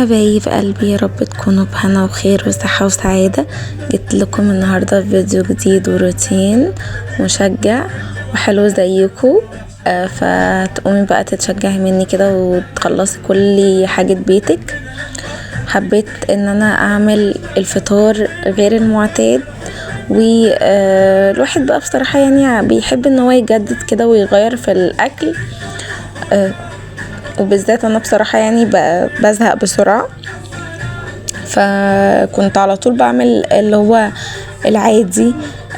حبايب قلبي، يا رب تكونوا بهنا وخير وصحة وسعادة. جيت لكم النهاردة فيديو جديد وروتين مشجع وحلو زيكم. فتقومي بقى تتشجعي مني كده وتخلصي كل حاجة بيتك. حبيت ان انا اعمل الفطار غير المعتاد، والواحد بقى بصراحة يعني بيحب ان هو يجدد كده ويغير في الاكل، وبالذات انا بصراحة يعني بزهق بسرعة. فكنت على طول بعمل اللي هو العادي،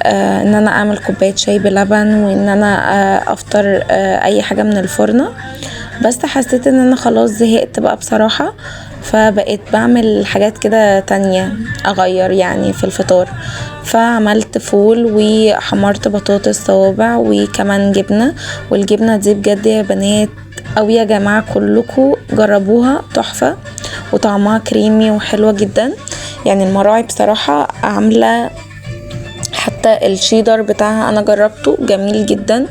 ان انا اعمل كوباية شاي بلبن، وان انا افطر اي حاجة من الفرن. بس حسيت ان انا خلاص زهقت بقى بصراحة، فبقيت بعمل حاجات كده تانية اغير يعني في الفطار. فعملت فول وحمرت بطاطس صوابع وكمان جبنة، والجبنة دي بجد يا بنات او يا جماعة كلكم جربوها، تحفة وطعمها كريمي وحلوة جدا. يعني المراعي بصراحة عاملة، حتى الشيدر بتاعها انا جربته جميل جدا،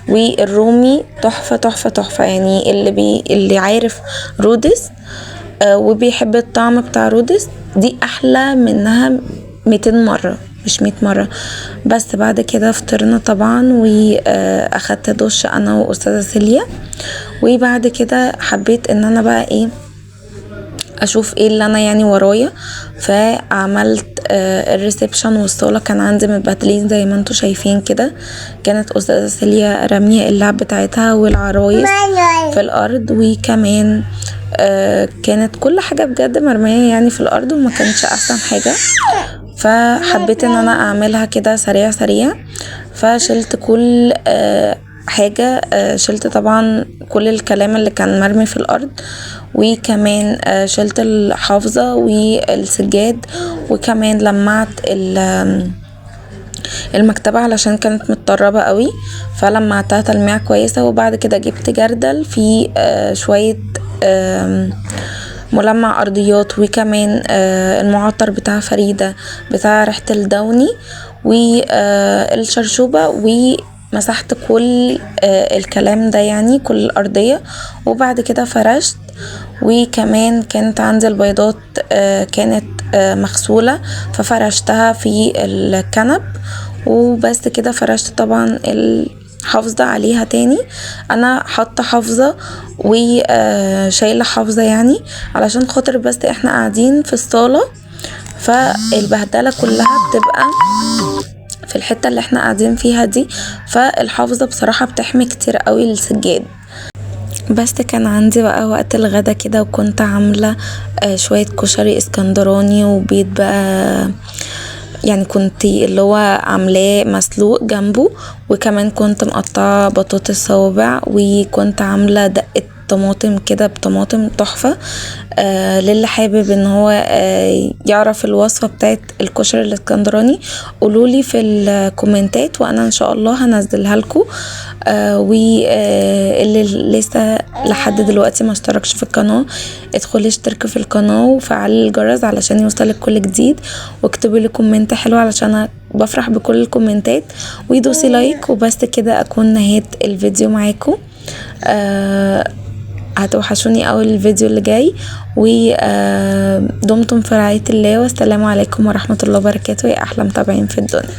والرومي تحفة تحفة تحفة. يعني اللي عارف رودس وبيحب الطعم بتاع رودس دي احلى منها 200 مرة، مش 100 مرة. بس بعد كده فطرنا طبعا، واخدت دش انا واستاذة سيليا. وبعد كده حبيت ان انا بقى اشوف ايه اللي انا يعني ورايا. فعملت الريسبشن، والصالة كان عندي متبهدلين زي ما انتوا شايفين كده. كانت استاذة سيليا رامية اللعب بتاعتها والعرايس في الارض، وكمان كانت كل حاجة بجد مرمية يعني في الارض، وما كانتش احسن حاجة. فحبيت ان انا اعملها كده سريع سريع. فشلت كل حاجة، شلت طبعا كل الكلام اللي كان مرمي في الارض، وكمان شلت الحافظة والسجاد، وكمان لمعت المكتبة علشان كانت متطربة قوي، فلمعتها تلميع كويسة. وبعد كده جبت جردل في شوية ملمع ارضيات، وكمان المعطر بتاع فريدة بتاع ريحة الدوني والشرشوبة، ومسحت كل الكلام ده يعني كل الارضية. وبعد كده فرشت، وكمان كانت عندي البيضات كانت مغسولة، ففرشتها في الكنب. وبس كده فرشت طبعا حافظة عليها تاني. انا حاطه حافظة وشايله حافظة يعني علشان خاطر بس احنا قاعدين في الصالة، فالبهدلة كلها بتبقى في الحتة اللي احنا قاعدين فيها دي. فالحافظة بصراحة بتحمي كتير قوي السجاد. بس كان عندي بقى وقت الغدا كده، وكنت عاملة شوية كشري اسكندراني وبيض بقى، يعني كنت اللي هو عاملاه مسلوق جنبه، وكمان كنت مقطعه بطاطس صوابع، وكنت عامله دقه طماطم كده بطماطم تحفه. للي حابب ان هو يعرف الوصفه بتاعت الكشري الاسكندراني قولولي في الكومنتات، وانا ان شاء الله هنزلها لكم. واللي لسه لحد دلوقتي ما اشتركش في القناه، ادخلي اشتركي في القناه وفعلي الجرس علشان يوصلك كل جديد، واكتبي لي كومنت حلو علشان انا بفرح بكل الكومنتات، ويدوسي لايك. وبس كده اكون نهيت الفيديو معاكم. هتوحشوني قوي الفيديو اللي جاي، ودمتم في رعاية الله، والسلام عليكم ورحمة الله وبركاته يا احلى متابعين في الدنيا.